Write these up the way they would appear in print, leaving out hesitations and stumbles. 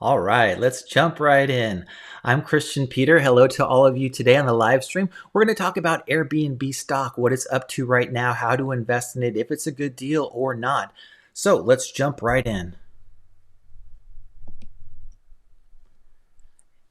All right, let's jump right in. I'm Christian Peter. Hello to all of you today on the live stream. We're going to talk about Airbnb stock, what it's up to right now, how to invest in it, if it's a good deal or not. So let's jump right in.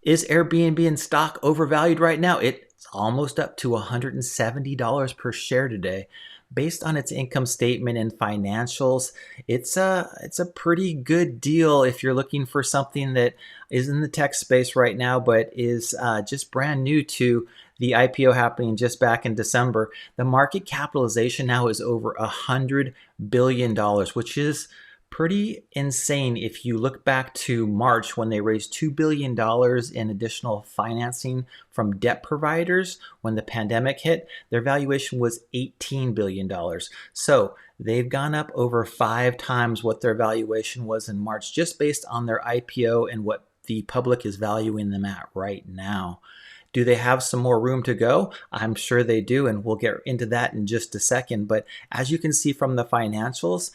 Is Airbnb in stock overvalued right now? It's almost up to $170 per share today. Based on its income statement and financials, it's a pretty good deal if you're looking for something that is in the tech space right now, but is just brand new to the IPO happening just back in December. The market capitalization now is over $100 billion, which is pretty insane if you look back to March when they raised $2 billion in additional financing from debt providers when the pandemic hit. Their valuation was $18 billion. So they've gone up over 5 times what their valuation was in March just based on their IPO and what the public is valuing them at right now. Do they have some more room to go? I'm sure they do, and we'll get into that in just a second. But as you can see from the financials,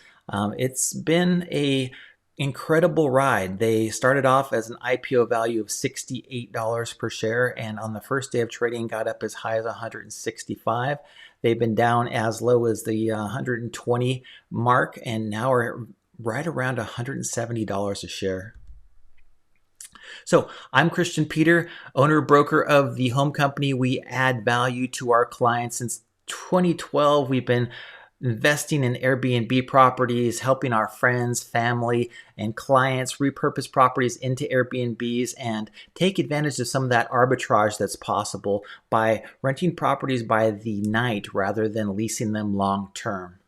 it's been an incredible ride. They started off as an IPO value of $68 per share, and on the first day of trading got up as high as $165. They've been down as low as the 120 mark, and now are right around $170 a share. So I'm Kristian Peter, owner broker of the home company. We add value to our clients. Since 2012, we've been investing in Airbnb properties, helping our friends, family, and clients repurpose properties into Airbnbs and take advantage of some of that arbitrage that's possible by renting properties by the night rather than leasing them long term.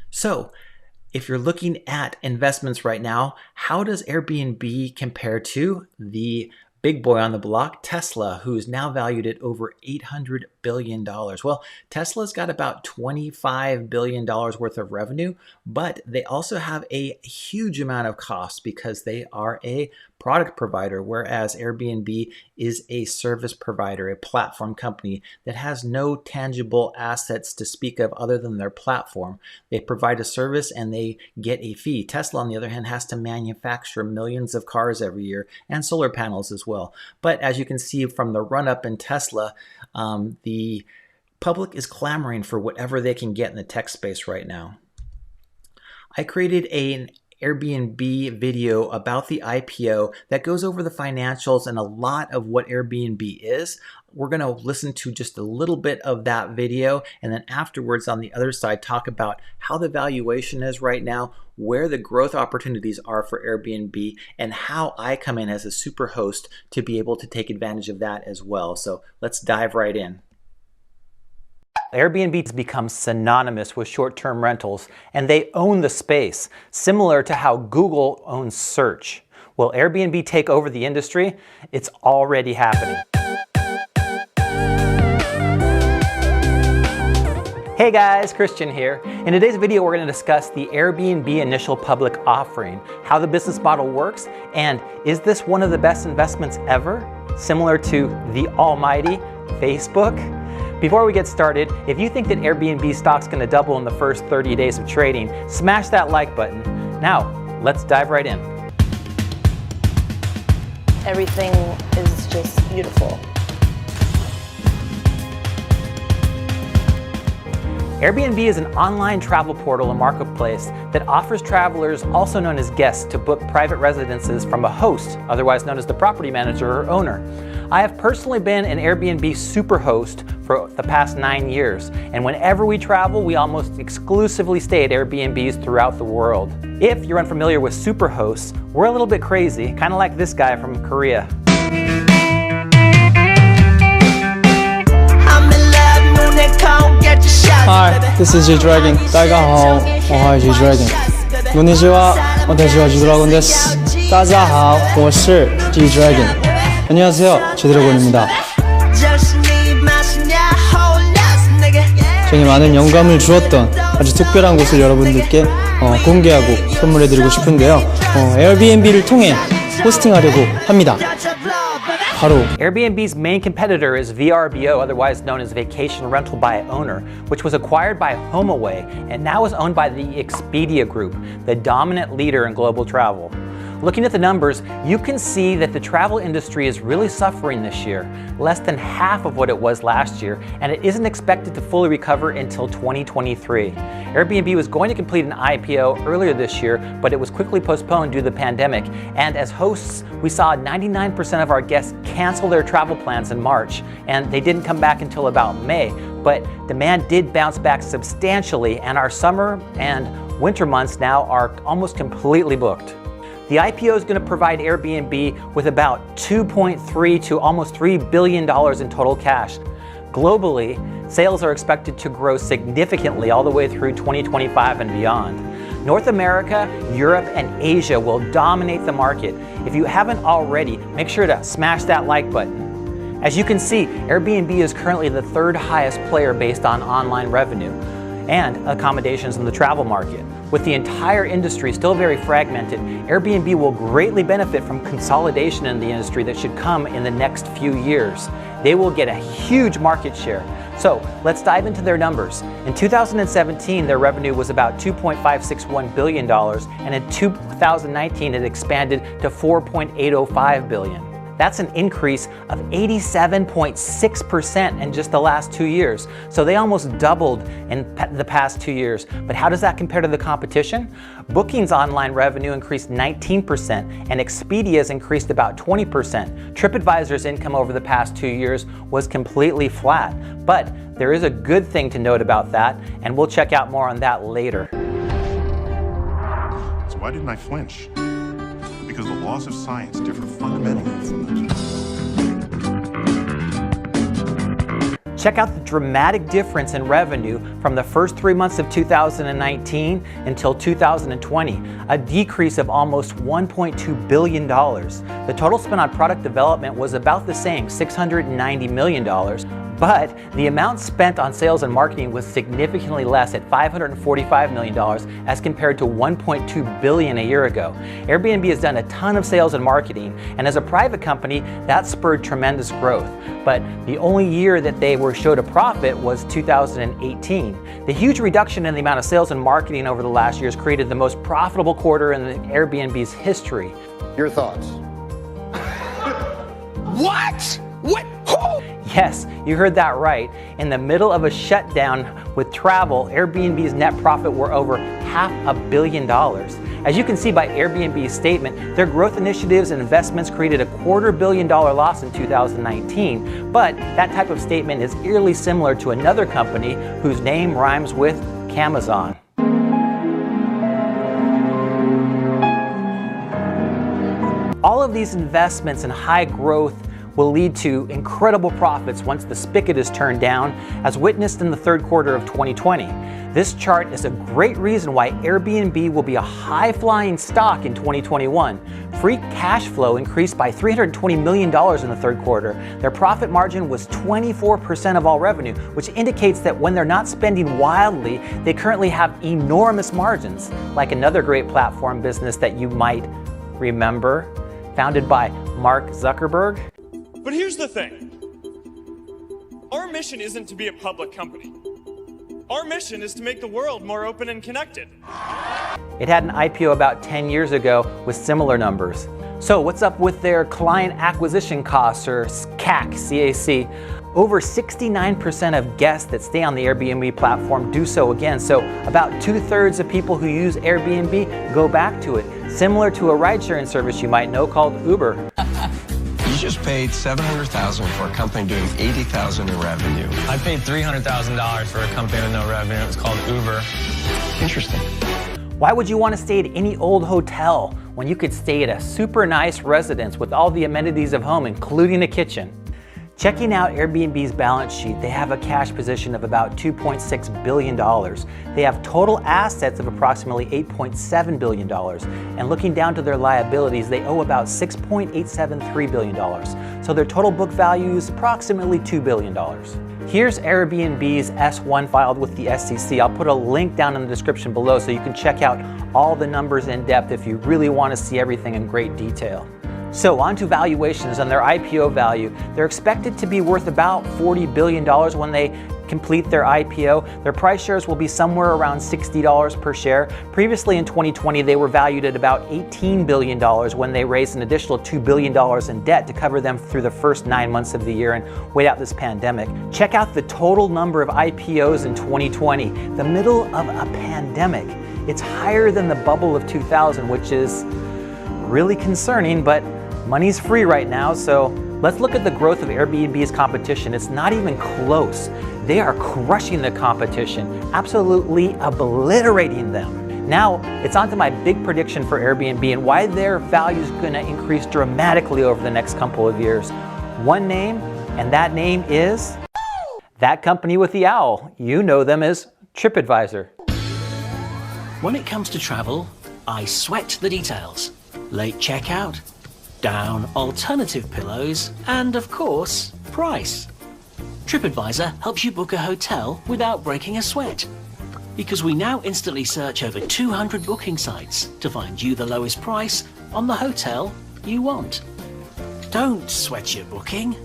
So, if you're looking at investments right now, how does Airbnb compare to the big boy on the block, Tesla, who's now valued at over $800 billion? Well, Tesla's got about $25 billion worth of revenue, but they also have a huge amount of costs because they are a product provider, whereas Airbnb is a service provider, a platform company that has no tangible assets to speak of other than their platform. They provide a service and they get a fee. Tesla, on the other hand, has to manufacture millions of cars every year and solar panels as well. But as you can see from the run-up in Tesla, the public is clamoring for whatever they can get in the tech space right now. I created an Airbnb video about the IPO that goes over the financials and a lot of what Airbnb is. We're going to listen to just a little bit of that video, and then afterwards on the other side talk about how the valuation is right now, where the growth opportunities are for Airbnb, and how I come in as a super host to be able to take advantage of that as well. So let's dive right in. Airbnb has become synonymous with short-term rentals, and they own the space, similar to how Google owns search. Will Airbnb take over the industry? It's already happening. Hey guys, Kristian here. In today's video, we're going to discuss the Airbnb initial public offering, how the business model works, and is this one of the best investments ever, similar to the almighty Facebook? Before we get started, if you think that Airbnb stock's going to double in the first 30 days of trading, smash that like button. Now, let's dive right in. Everything is just beautiful. Airbnb is an online travel portal and marketplace that offers travelers, also known as guests, to book private residences from a host, otherwise known as the property manager or owner. I have personally been an Airbnb superhost for the past 9 years, and whenever we travel, we almost exclusively stay at Airbnbs throughout the world. If you're unfamiliar with Superhosts, we're a little bit crazy, kind of like this guy from Korea. Hi, this is G-Dragon. 大家好，我係 G-Dragon。こんにちは、私は G-Dragon です。大家好，我是 G-Dragon。안녕하세요, G-Dragon입니다. 저에게 많은 영감을 주었던 아주 특별한 곳을 여러분들께 공개하고 선물해드리고 싶은데요. 에어비앤비를 통해 호스팅하려고 합니다. Airbnb's main competitor is VRBO, otherwise known as Vacation Rental by Owner, which was acquired by HomeAway and now is owned by the Expedia Group, the dominant leader in global travel. Looking at the numbers, you can see that the travel industry is really suffering this year, less than half of what it was last year, and it isn't expected to fully recover until 2023. Airbnb was going to complete an IPO earlier this year, but it was quickly postponed due to the pandemic. And as hosts, we saw 99% of our guests cancel their travel plans in March, and they didn't come back until about May. But demand did bounce back substantially, and our summer and winter months now are almost completely booked. The IPO is going to provide Airbnb with about $2.3 to almost $3 billion in total cash. Globally, sales are expected to grow significantly all the way through 2025 and beyond. North America, Europe, and Asia will dominate the market. If you haven't already, make sure to smash that like button. As you can see, Airbnb is currently the third highest player based on online revenue and accommodations in the travel market. With the entire industry still very fragmented, Airbnb will greatly benefit from consolidation in the industry that should come in the next few years. They will get a huge market share. So let's dive into their numbers. In 2017, their revenue was about $2.561 billion, and in 2019, it expanded to $4.805 billion. That's an increase of 87.6% in just the last 2 years. So they almost doubled in the past 2 years. But how does that compare to the competition? Booking's online revenue increased 19%, and Expedia's increased about 20%. TripAdvisor's income over the past 2 years was completely flat. But there is a good thing to note about that, and we'll check out more on that later. So why didn't I flinch? Because the laws of science differ fundamentally from those. Check out the dramatic difference in revenue from the first 3 months of 2019 until 2020, a decrease of almost $1.2 billion. The total spent on product development was about the same, $690 million. But the amount spent on sales and marketing was significantly less at $545 million as compared to $1.2 billion a year ago. Airbnb has done a ton of sales and marketing, and as a private company, that spurred tremendous growth. But the only year that they showed a profit was 2018. The huge reduction in the amount of sales and marketing over the last years created the most profitable quarter in the Airbnb's history. Your thoughts? What? What? Who? Yes, you heard that right. In the middle of a shutdown with travel, Airbnb's net profit were over $500 million. As you can see by Airbnb's statement, their growth initiatives and investments created a $250 million loss in 2019, but that type of statement is eerily similar to another company whose name rhymes with Camazon. All of these investments in high growth will lead to incredible profits once the spigot is turned down, as witnessed in the third quarter of 2020. This chart is a great reason why Airbnb will be a high-flying stock in 2021. Free cash flow increased by $320 million in the third quarter. Their profit margin was 24% of all revenue, which indicates that when they're not spending wildly, they currently have enormous margins, like another great platform business that you might remember, founded by Mark Zuckerberg. But here's the thing. Our mission isn't to be a public company. Our mission is to make the world more open and connected. It had an IPO about 10 years ago with similar numbers. So what's up with their client acquisition costs, or CAC, C-A-C? Over 69% of guests that stay on the Airbnb platform do so again. So about 2/3 of people who use Airbnb go back to it, similar to a ride-sharing service you might know called Uber. You just paid $700,000 for a company doing $80,000 in revenue. I paid $300,000 for a company with no revenue. It was called Uber. Interesting. Why would you want to stay at any old hotel when you could stay at a super nice residence with all the amenities of home, including a kitchen? Checking out Airbnb's balance sheet, they have a cash position of about $2.6 billion. They have total assets of approximately $8.7 billion. And looking down to their liabilities, they owe about $6.873 billion. So their total book value is approximately $2 billion. Here's Airbnb's S1 filed with the SEC. I'll put a link down in the description below so you can check out all the numbers in depth if you really want to see everything in great detail. So on to valuations and their IPO value. They're expected to be worth about $40 billion when they complete their IPO. Their price shares will be somewhere around $60 per share. Previously in 2020, they were valued at about $18 billion when they raised an additional $2 billion in debt to cover them through the first 9 months of the year and wait out this pandemic. Check out the total number of IPOs in 2020, the middle of a pandemic. It's higher than the bubble of 2000, which is really concerning, but money's free right now, so let's look at the growth of Airbnb's competition. It's not even close. They are crushing the competition, absolutely obliterating them. Now, it's on to my big prediction for Airbnb and why their value is going to increase dramatically over the next couple of years. One name, and that name is that company with the owl. You know them as TripAdvisor. When it comes to travel, I sweat the details. Late checkout, down alternative pillows, and of course, price. TripAdvisor helps you book a hotel without breaking a sweat. Because we now instantly search over 200 booking sites to find you the lowest price on the hotel you want. Don't sweat your booking.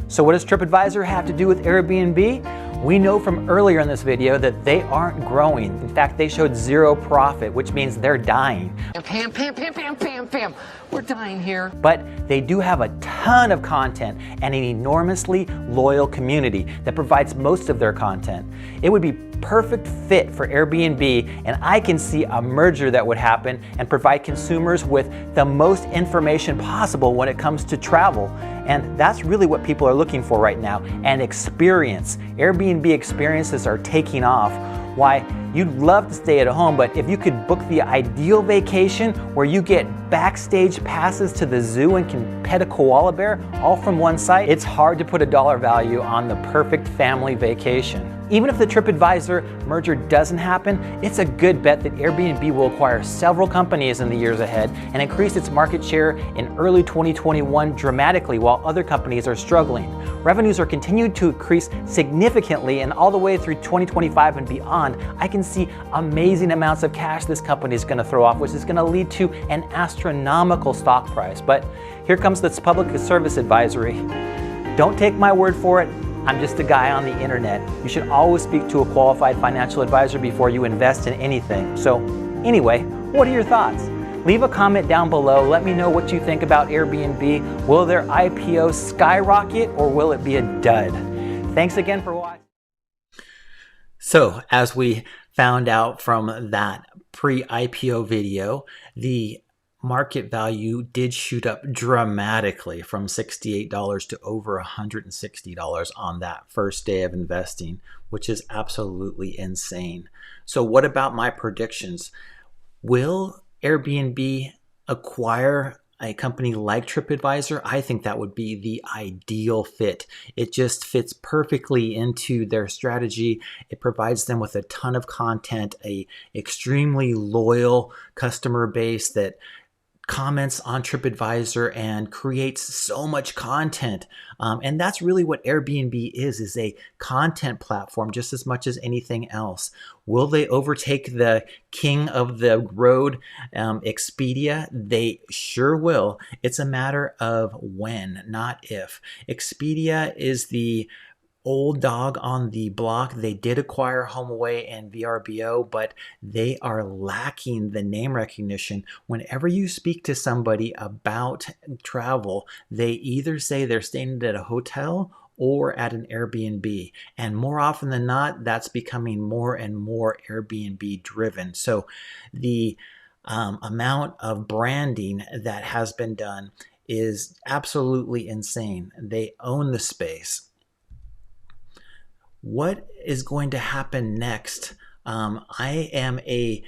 So what does TripAdvisor have to do with Airbnb? We know from earlier in this video that they aren't growing. In fact, they showed zero profit, which means they're dying. Pam, pam, pam, pam, pam, pam. We're dying here. But they do have a ton of content and an enormously loyal community that provides most of their content. It would be perfect fit for Airbnb, and I can see a merger that would happen and provide consumers with the most information possible when it comes to travel. And that's really what people are looking for right now, an experience. Airbnb experiences are taking off. Why, you'd love to stay at home, but if you could book the ideal vacation where you get backstage passes to the zoo and can pet a koala bear all from one site, it's hard to put a dollar value on the perfect family vacation. Even if the TripAdvisor merger doesn't happen, it's a good bet that Airbnb will acquire several companies in the years ahead and increase its market share in early 2021 dramatically while other companies are struggling. Revenues are continued to increase significantly, and all the way through 2025 and beyond, I can see amazing amounts of cash this company is going to throw off, which is going to lead to an astronomical stock price. But here comes this public service advisory. Don't take my word for it. I'm just a guy on the internet. You should always speak to a qualified financial advisor before you invest in anything. So anyway, what are your thoughts? Leave a comment down below. Let me know what you think about Airbnb. Will their IPO skyrocket or will it be a dud? Thanks again for watching. So as we found out from that pre-IPO video, the market value did shoot up dramatically from $68 to over $160 on that first day of investing, which is absolutely insane. So what about my predictions? Will Airbnb acquire a company like TripAdvisor? I think that would be the ideal fit. It just fits perfectly into their strategy. It provides them with a ton of content, a extremely loyal customer base that comments on TripAdvisor and creates so much content. And that's really what Airbnb is a content platform just as much as anything else. Will they overtake the king of the road, Expedia? They sure will. It's a matter of when, not if. Expedia is the old dog on the block. They did acquire HomeAway and VRBO, but they are lacking the name recognition. Whenever you speak to somebody about travel, they either say they're staying at a hotel or at an Airbnb. And more often than not, that's becoming more and more Airbnb driven. So the amount of branding that has been done is absolutely insane. They own the space. What is going to happen next? I am a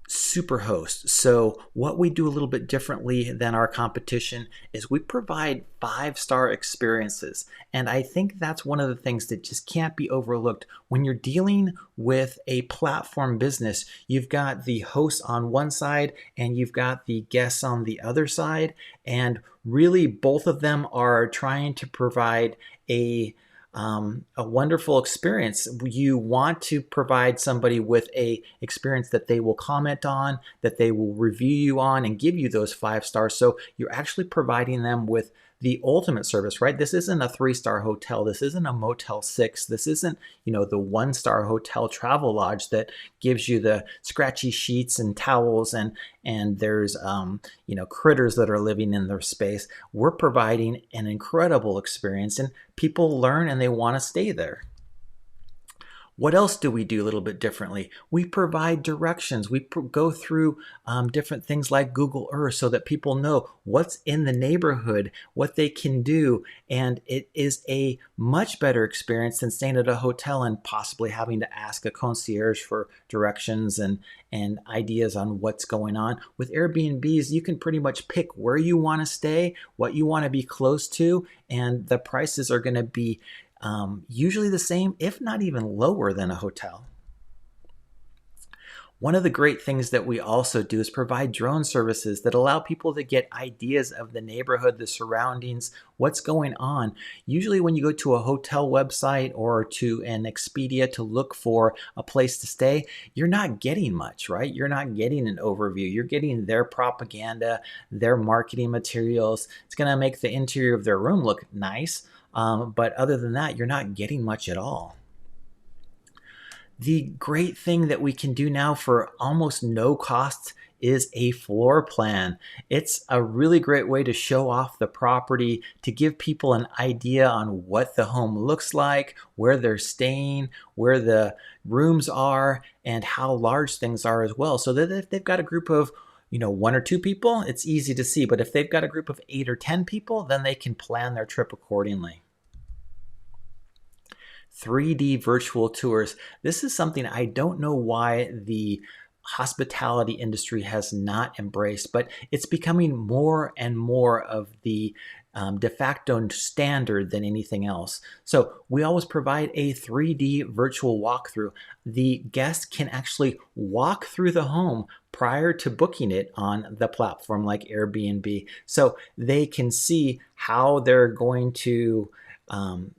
Superhost. So what we do a little bit differently than our competition is we provide 5-star experiences. And I think that's one of the things that just can't be overlooked. When you're dealing with a platform business, you've got the hosts on one side and you've got the guests on the other side. And really both of them are trying to provide a a wonderful experience. You want to provide somebody with a experience that they will comment on, that they will review you on, and give you those 5 stars. So you're actually providing them with the ultimate service, right? This isn't a 3-star hotel. This isn't a Motel 6. This isn't, the 1-star hotel travel lodge that gives you the scratchy sheets and towels and there's critters that are living in their space. We're providing an incredible experience, and people learn and they want to stay there. What else do we do a little bit differently? We provide directions. We go through different things like Google Earth so that people know what's in the neighborhood, what they can do. And it is a much better experience than staying at a hotel and possibly having to ask a concierge for directions and ideas on what's going on. With Airbnbs, you can pretty much pick where you want to stay, what you want to be close to, and the prices are going to be usually the same, if not even lower than a hotel. One of the great things that we also do is provide drone services that allow people to get ideas of the neighborhood, the surroundings, what's going on. Usually when you go to a hotel website or to an Expedia to look for a place to stay, you're not getting much, right? You're not getting an overview. You're getting their propaganda, their marketing materials. It's going to make the interior of their room look nice. But other than that, you're not getting much at all. The great thing that we can do now for almost no cost is a floor plan. It's a really great way to show off the property, to give people an idea on what the home looks like, where they're staying, where the rooms are, and how large things are as well. So that if they've got a group of 1 or 2 people, it's easy to see. But if they've got a group of 8 or 10 people, then they can plan their trip accordingly. 3D virtual tours. This is something I don't know why the hospitality industry has not embraced, but it's becoming more and more of the de facto standard than anything else. So we always provide a 3D virtual walkthrough. The guest can actually walk through the home prior to booking it on the platform like Airbnb. So they can see how they're going to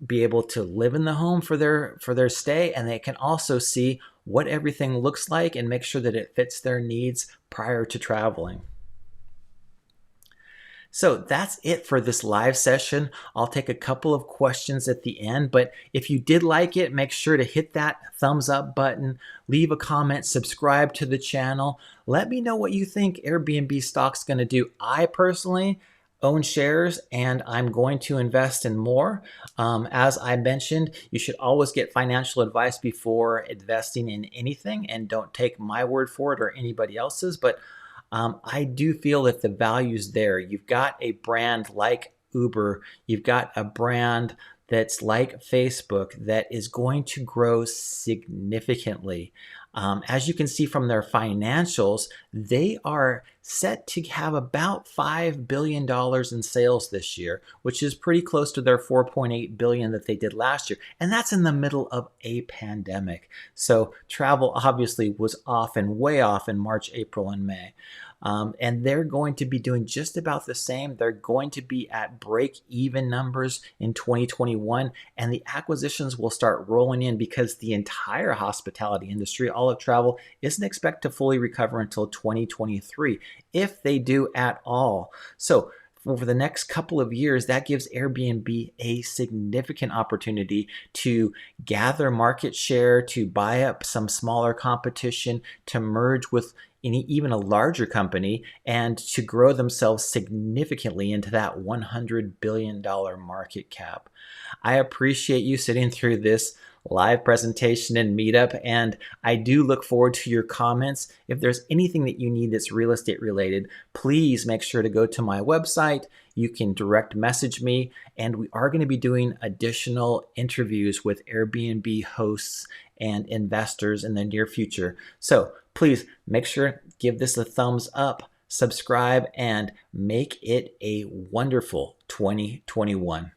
be able to live in the home for their stay, and they can also see what everything looks like and make sure that it fits their needs prior to traveling. So that's it for this live session. I'll take a couple of questions at the end, but if you did like it, make sure to hit that thumbs up button, leave a comment, subscribe to the channel. Let me know what you think Airbnb stock's going to do. I personally own shares and I'm going to invest in more. As I mentioned, you should always get financial advice before investing in anything, and don't take my word for it or anybody else's. But I do feel that the value's there. You've got a brand like Uber, you've got a brand that's like Facebook that is going to grow significantly. As you can see from their financials, they are set to have about $5 billion in sales this year, which is pretty close to their $4.8 billion that they did last year. And that's in the middle of a pandemic. So travel obviously was off and way off in March, April, and May. And they're going to be doing just about the same. They're going to be at break-even numbers in 2021, and the acquisitions will start rolling in because the entire hospitality industry, all of travel, isn't expected to fully recover until 2023, if they do at all. So over the next couple of years, that gives Airbnb a significant opportunity to gather market share, to buy up some smaller competition, to merge with even a larger company, and to grow themselves significantly into that $100 billion market cap. I appreciate you sitting through this live presentation and meetup, and I do look forward to your comments. If there's anything that you need that's real estate related, please make sure to go to my website. You can direct message me, and we are going to be doing additional interviews with Airbnb hosts and investors in the near future. So please make sure, give this a thumbs up, subscribe, and make it a wonderful 2021.